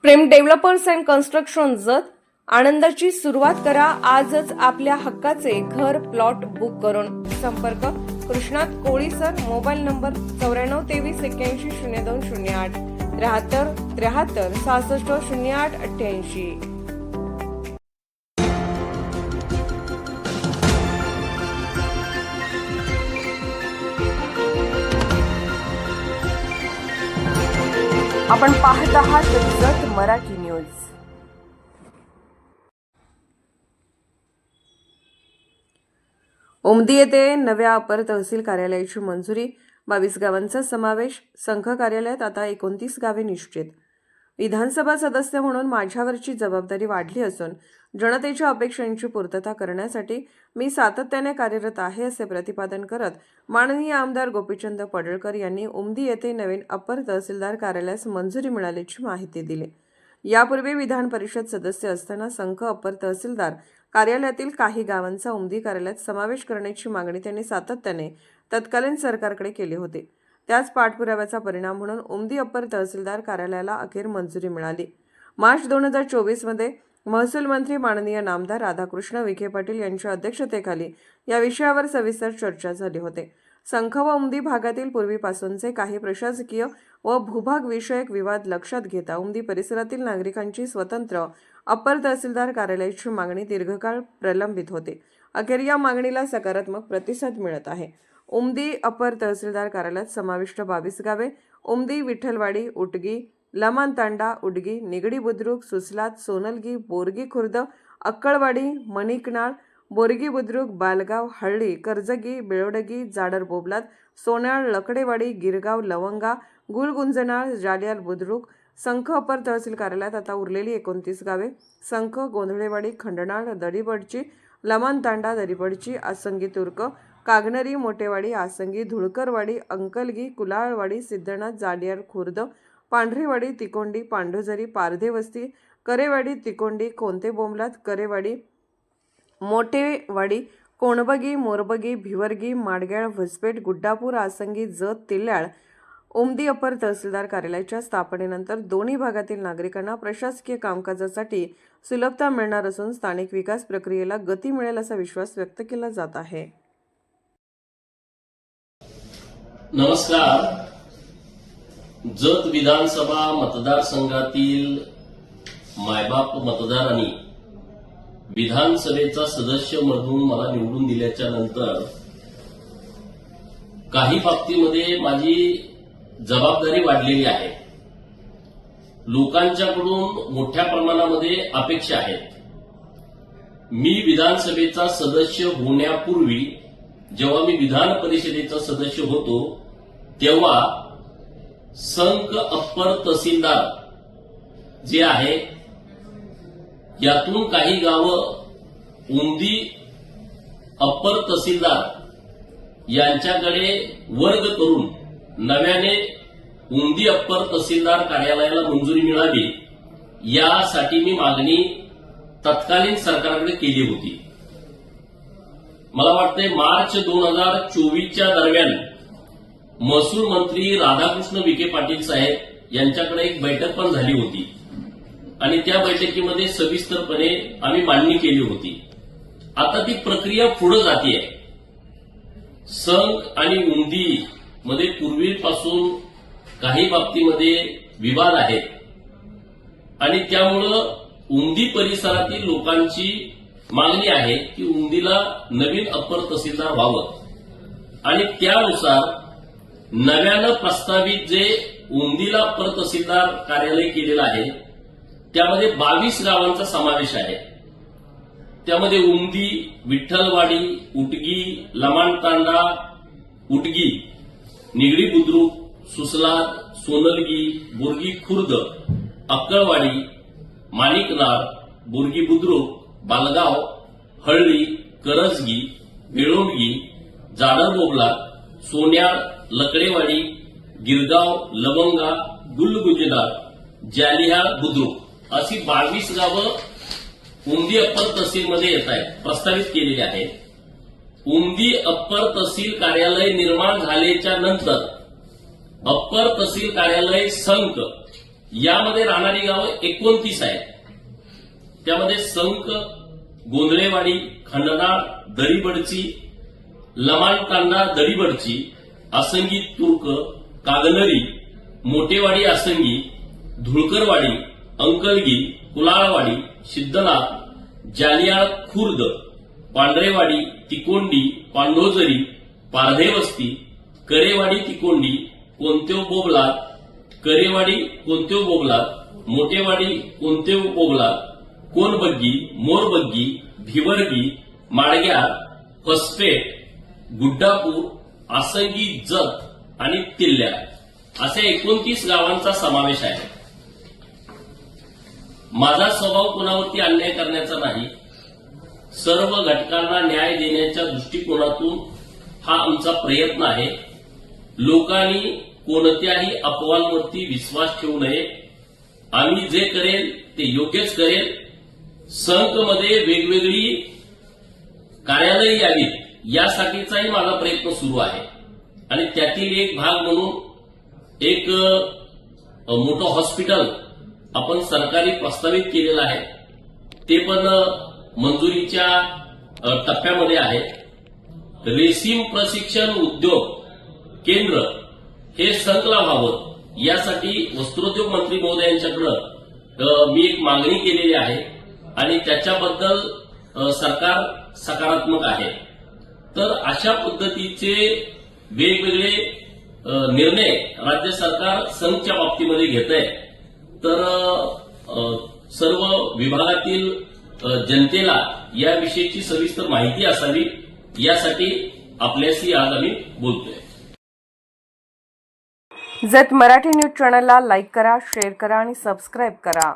Prem developers and construction जत आनंदाची सुरुवात करा आजच आपल्या हक्काचे घर प्लॉट बुक करून संपर्क कृष्णात कोळी सर मोबाईल नंबर 9423810208 73 66 08 88। आपण पाहत आहात जत मराठी न्यूज। उमदी येथे नव्या अपर तहसील कार्यालयाची मंजुरी, 22 गावांचा समावेश। संघ कार्यालयात आता 29 गावे निश्चित। विधानसभा सदस्य म्हणून माझ्यावरची जबाबदारी वाढली असून जनतेच्या अपेक्षांची पूर्तता करण्यासाठी मी सातत्याने कार्यरत आहे असे प्रतिपादन करत माननीय आमदार गोपीचंद पडळकर यांनी उमदी येथे नवीन अपर तहसीलदार कार्यालयास मंजुरी मिळाल्याची माहिती दिली। यापूर्वी विधान परिषद सदस्य असताना संघ अपर तहसीलदार कार्यालयातील काही गावांचा उमदी कार्यालयात समावेश करण्याची मागणी त्यांनी सातत्याने तत्कालीन सरकारकडे केली होती। त्याच पाठपुराव्याचा परिणाम म्हणून उमदी अपर तहसीलदार कार्यालयाला अखेर मंजुरी मिळाली। मार्च 2024 मध्ये महसूल मंत्री माननीय नामदार राधाकृष्ण विखे पाटील यांच्या अध्यक्षतेखाली या विषयावर सविस्तर चर्चा झाली होती। संघ व उमदी भागातील पूर्वीपासूनचे काही प्रशासकीय व भूभाग विषयक विवाद लक्षात घेता उमदी परिसरातील नागरिकांची स्वतंत्र अपर तहसीलदार कार्यालयाची मागणी दीर्घकाळ प्रलंबित होती। अखेर या मागणीला सकारात्मक प्रतिसाद मिळत आहे। उमदी अपर तहसीलदार कार्यालयात समाविष्ट 22 गावे उमदी, विठ्ठलवाडी, उटगी, लमानतांडा, उडगी, निगडी बुद्रुक, सुसलात, सोनलगी, बोरगी खुर्द, अक्कळवाडी, मणिकनाळ, बोरगी बुद्रुक, बालगाव, हळ्ळी, कर्जगी, बेळोडगी, जाडर बोबलात, सोन्याळ, लकडेवाडी, गिरगाव, लवंगा, गुलगुंजनाळ, जालियाल बुद्रुक। संघ अपर तहसील कार्यालयात आता उरलेली 29 गावे संघ, गोंधळेवाडी, खंडनाळ, दडीबडची, लमानतांडा, दडीबडची, आसंगी तुर्क, कागनरी, मोठेवाडी, आसंगी, धुळकरवाडी, अंकलगी, कुलाळवाडी, सिद्धनाथ, जालियाल खुर्द, पांढरेवाडी, तिकोंडी, पांढोजरी, पारधेवस्ती, करेवाडी, तिकोंडी, कोंते बोंबलात, करेवाडी, मोठेवाडी, कोणबगी, मोरबगी, भिवरगी, माडग्याळ, भसपेट, गुड्डापूर, आसंगी, जत, तिल्याळ। उमदी अपर तहसीलदार कार्यालयाच्या स्थापनेनंतर दोन्ही भागातील नागरिकांना प्रशासकीय कामकाजासाठी सुलभता मिळणार असून स्थानिक विकास प्रक्रियेला गती मिळेल असा विश्वास व्यक्त केला जात आहे। नमस्कार। जत विधानसभा मतदारसंघातील मायबाप मतदारांनी विधानसभेचा सदस्य म्हणून मला निवडून दिल्याच्या नंतर काही बाबतीमध्ये माझी जबाबदारी वाढलेली आहे। लोकांच्याकडून मोठ्या प्रमाणामध्ये अपेक्षा आहेत। मी विधानसभेचा सदस्य होण्यापूर्वी जेव्हा मी विधान परिषदेचा सदस्य होतो तेव्हा संघ अप्पर तहसीलदार जे आहे यातून काही गावं उमदी अप्पर तहसीलदार यांच्याकडे वर्ग करून नव्याने उमदी अप्पर तहसीलदार कार्यालयाला मंजुरी मिळावी यासाठी मी मागणी तत्कालीन सरकारकडे केली होती। मला वाटते मार्च 2024च्या दरम्यान महसूल मंत्री राधाकृष्ण विखे पाटील साहेब यांच्याकडे एक बैठक पण झाली होती आणि त्या बैठकीमध्ये सविस्तरपणे आम्ही मांडणी केली होती। आता ती प्रक्रिया पुढे जाते। संघ आणि उमदी मध्ये पूर्वीपासून काही बाबतीमध्ये विवाद आहेत आणि त्यामुळं उमदी परिसरातील लोकांची मागणी आहे की उमदीला नवीन अप्पर तहसीलदार व्हावं आणि त्यानुसार नव्यानं प्रस्तावित जे उमदीला अप्पर तहसीलदार कार्यालय केलेलं आहे त्यामध्ये 22 गावांचा समावेश आहे। त्यामध्ये उमदी, विठ्ठलवाडी, उटगी, लमानतांडा, उटगी, निगडी बुद्रुक, सुसलात, सोनलगी, बोरगी खुर्द, अक्कळवाडी, माणिकनाळ, बोरगी बुद्रुक, बालगाव, हळ्ळी, करजगी, बेळोडगी, जाडर बोबलात, सोन्याळ, लकडेवाडी, गिरगाव, लवंगा, गुलगुंजनाळ, जालियाल बुद्रुक अशी 22 गावं उमदी अप्पर तहसीलमध्ये येत आहेत, प्रस्तावित केलेली आहेत। उमदी अप्पर तहसील कार्यालय निर्माण झाल्याच्या नंतर अप्पर तहसील कार्यालय संघ यामध्ये राहणारी गावं 29 आहेत. त्यामध्ये संक, गोंधळेवाडी, खंडनाळ, दरीबडची, लमाणतांडा दरीबडची, आसंगी तुर्क, कागनरी, मोठेवाडी आसंगी, धुळकरवाडी, अंकलगी, कुलाळवाडी, सिद्धनाथ, जालियाळ खुर्द, पांढरेवाडी, तिकोंडी, पांडोजरी, पारधेवस्ती, करेवाडी तिकोंडी, कोणतेव बोबलात, करेवाडी कोणतेव बोबलात, मोठेवाडी कोणतेव बोबलात, कोनबग्गी, मोरबग्गी, भिवरगी, माडग्याळ, कसपेट, गुड्डापूर, आसंगी जत आणि तिल्ल्या अशा 29 गावांचा समावेश आहे. माझा स्वभाव कोणावरती अन्याय करण्याचा नाही. सर्व घटकांना न्याय देण्याच्या दृष्टिकोनातून हा आमचा प्रयत्न आहे. लोकांनी कोणत्याही अफवांवरती विश्वास ठेवू नये. आम्ही जे करेल ते योग्यच करेल. संघमध्ये वेगवेगळी कार्यालये यावीत यासाठीचाही माझा प्रयत्न सुरू आहे आणि त्यातील एक भाग म्हणून एक मोठं हॉस्पिटल आपण सरकारी प्रस्तावित केलेलं आहे. ते पण मंजुरीच्या टप्प्यामध्ये आहे. रेशीम प्रशिक्षण उद्योग केंद्र हे संकला व्हावं यासाठी वस्त्रोद्योग मंत्री महोदयांच्याकडे मी एक मागणी केलेली आहे आणि त्याच्याबद्दल सरकार सकारात्मक आहे. तर अशा पद्धतीचे वेगवेगळे निर्णय राज्य सरकार संघच्या बाबतीमध्ये घेत आहे. तर सर्व विभागातील जनतेला याविषयीची सविस्तर माहिती असावी यासाठी आपल्याशी आज आम्ही बोलतोय. जत मराठी न्यूज चॅनलला लाईक करा, शेअर करा आणि सबस्क्राईब करा.